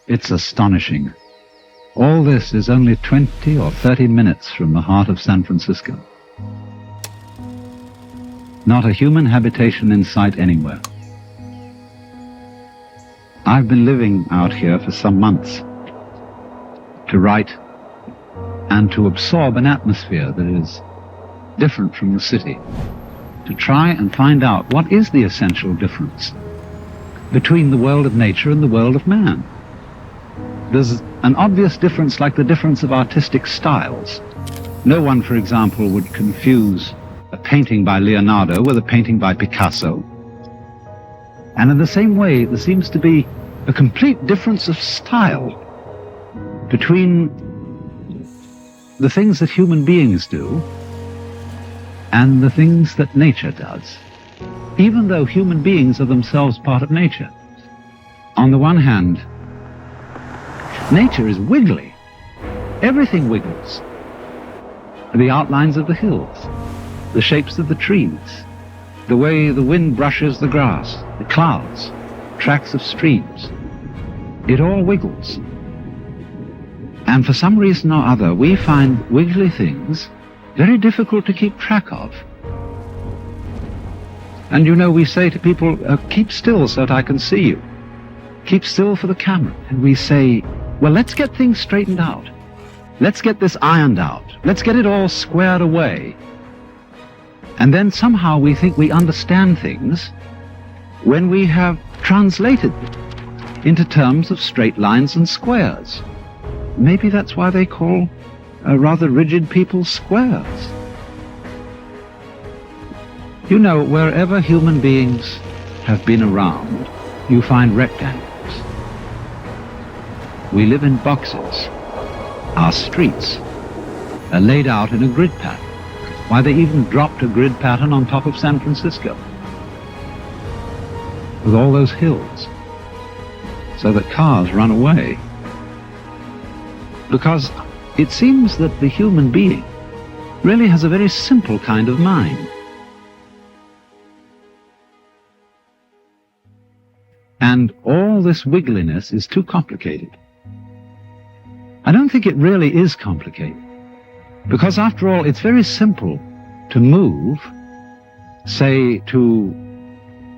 It's astonishing. All this is only 20 or 30 minutes from the heart of San Francisco. Not a human habitation in sight anywhere. I've been living out here for some months to write and to absorb an atmosphere that is different from the city, to try and find out what is the essential difference between the world of nature and the world of man. There's an obvious difference, like the difference of artistic styles. No one, for example, would confuse a painting by Leonardo with a painting by Picasso. And in the same way, there seems to be a complete difference of style between the things that human beings do and the things that nature does, even though human beings are themselves part of nature. On the one hand, nature is wiggly. Everything wiggles. The outlines of the hills, the shapes of the trees, the way the wind brushes the grass, the clouds, tracks of streams. It all wiggles. And for some reason or other, we find wiggly things very difficult to keep track of. And you know, we say to people, keep still so that I can see you. Keep still for the camera. And we say, well, let's get things straightened out. Let's get this ironed out. Let's get it all squared away. And then somehow we think we understand things when we have translated them into terms of straight lines and squares. Maybe that's why they call rather rigid people squares. You know, wherever human beings have been around, you find rectangles. We live in boxes. Our streets are laid out in a grid pattern. Why, they even dropped a grid pattern on top of San Francisco with all those hills so that cars run away. Because it seems that the human being really has a very simple kind of mind. And all this wiggliness is too complicated. I don't think it really is complicated. Because after all, it's very simple to move, say to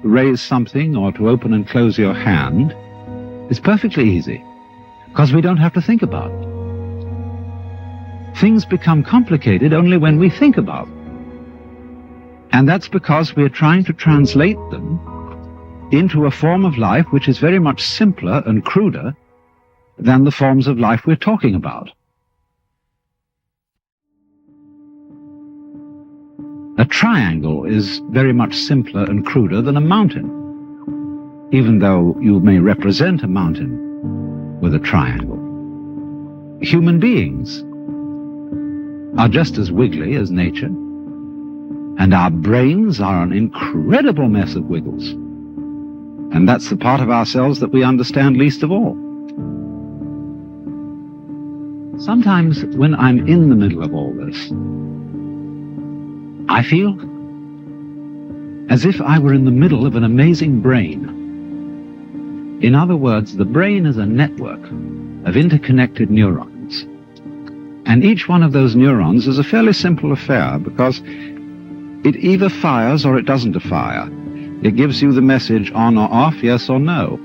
raise something or to open and close your hand. It's perfectly easy, because we don't have to think about it. Things become complicated only when we think about them. And that's because we're trying to translate them into a form of life which is very much simpler and cruder than the forms of life we're talking about. A triangle is very much simpler and cruder than a mountain, even though you may represent a mountain with a triangle. Human beings are just as wiggly as nature, and our brains are an incredible mess of wiggles. And that's the part of ourselves that we understand least of all. Sometimes when I'm in the middle of all this, I feel as if I were in the middle of an amazing brain. In other words, the brain is a network of interconnected neurons. And each one of those neurons is a fairly simple affair, because it either fires or it doesn't fire. It gives you the message on or off, yes or no.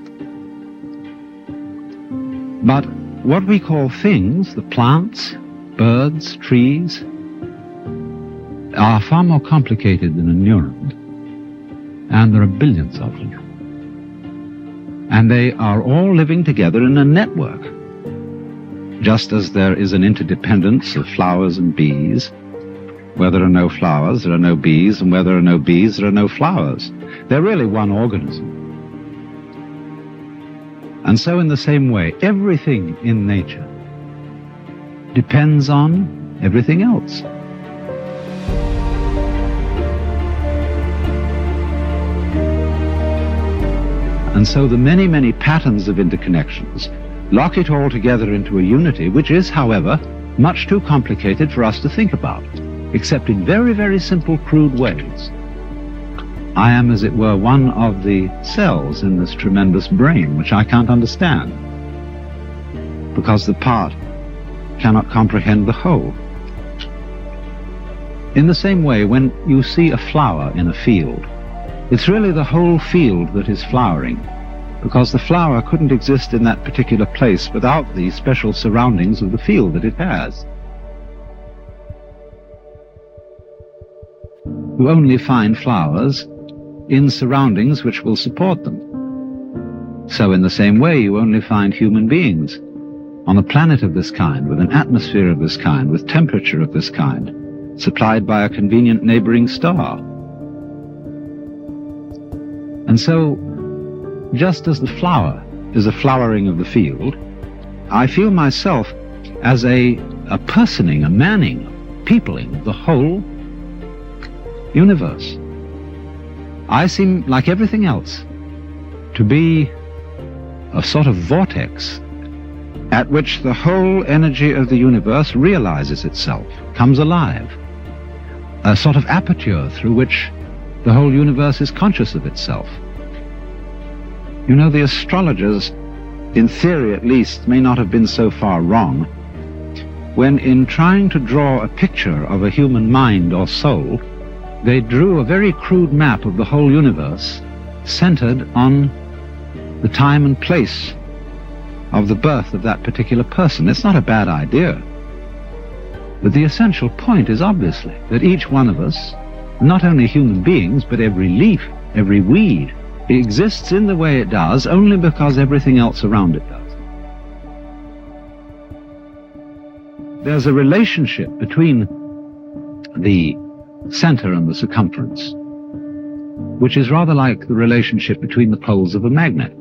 But what we call things, the plants, birds, trees, are far more complicated than a neuron. And there are billions of them. And they are all living together in a network. Just as there is an interdependence of flowers and bees. Where there are no flowers, there are no bees, and where there are no bees, there are no flowers. They're really one organism. And so in the same way, everything in nature depends on everything else. And so the many, many patterns of interconnections lock it all together into a unity, which is, however, much too complicated for us to think about, except in very, very simple, crude ways. I am, as it were, one of the cells in this tremendous brain, which I can't understand. because the part cannot comprehend the whole. In the same way, when you see a flower in a field, it's really the whole field that is flowering, because the flower couldn't exist in that particular place without the special surroundings of the field that it has. You only find flowers in surroundings which will support them. So in the same way, you only find human beings on a planet of this kind, with an atmosphere of this kind, with temperature of this kind, supplied by a convenient neighboring star. And so, just as the flower is a flowering of the field, I feel myself as a personing, a manning, peopling the whole universe. I seem, like everything else, to be a sort of vortex at which the whole energy of the universe realizes itself, comes alive. A sort of aperture through which the whole universe is conscious of itself. You know, the astrologers, in theory at least, may not have been so far wrong when, in trying to draw a picture of a human mind or soul, they drew a very crude map of the whole universe centered on the time and place of the birth of that particular person. It's not a bad idea. But the essential point is obviously that each one of us, not only human beings, but every leaf, every weed, exists in the way it does only because everything else around it does. There's a relationship between the center and the circumference, which is rather like the relationship between the poles of a magnet.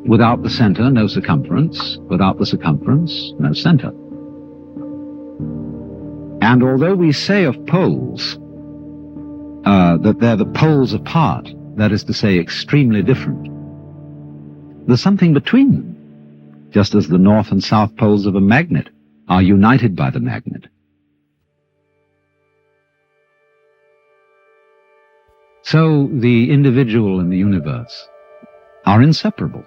Without the center, no circumference. Without the circumference, no center. And although we say of poles that they're the poles apart, that is to say, extremely different, there's something between them, just as the north and south poles of a magnet are united by the magnet. So the individual and the universe are inseparable.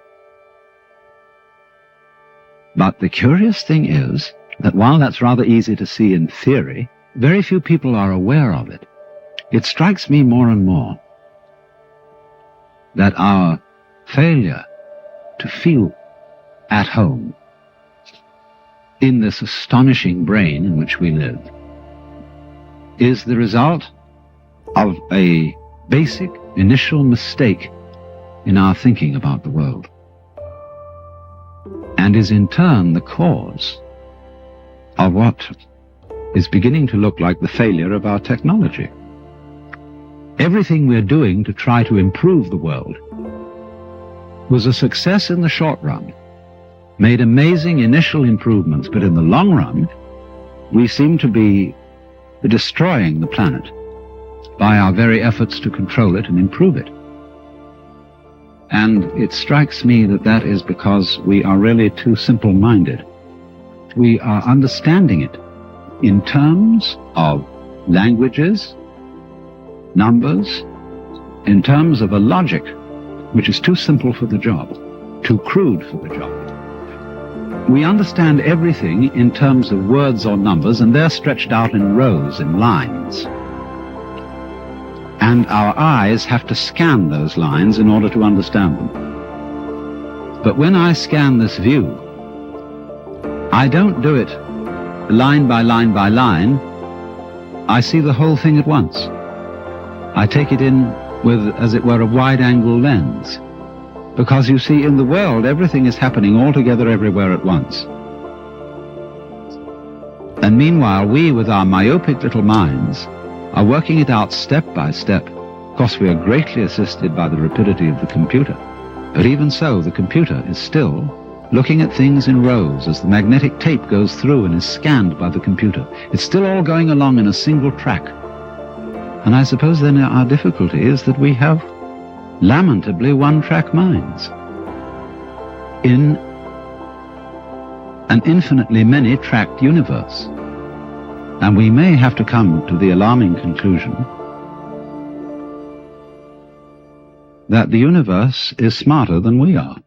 But the curious thing is that while that's rather easy to see in theory, very few people are aware of it. It strikes me more and more that our failure to feel at home in this astonishing brain in which we live is the result of a basic initial mistake in our thinking about the world, and is in turn the cause of what is beginning to look like the failure of our technology. Everything we're doing to try to improve the world was a success in the short run, made amazing initial improvements, but in the long run, we seem to be destroying the planet by our very efforts to control it and improve it. And it strikes me that that is because we are really too simple-minded. We are understanding it in terms of languages, numbers, in terms of a logic which is too simple for the job, too crude for the job. We understand everything in terms of words or numbers, and they're stretched out in rows, in lines. And our eyes have to scan those lines in order to understand them. But when I scan this view, I don't do it line by line by line. I see the whole thing at once. I take it in with, as it were, a wide-angle lens. Because you see, in the world, everything is happening all together everywhere at once. And meanwhile, we, with our myopic little minds, are working it out step by step. Of course, we are greatly assisted by the rapidity of the computer. But even so, the computer is still looking at things in rows as the magnetic tape goes through and is scanned by the computer. It's still all going along in a single track. And I suppose then our difficulty is that we have lamentably one-track minds in an infinitely many-tracked universe. And we may have to come to the alarming conclusion that the universe is smarter than we are.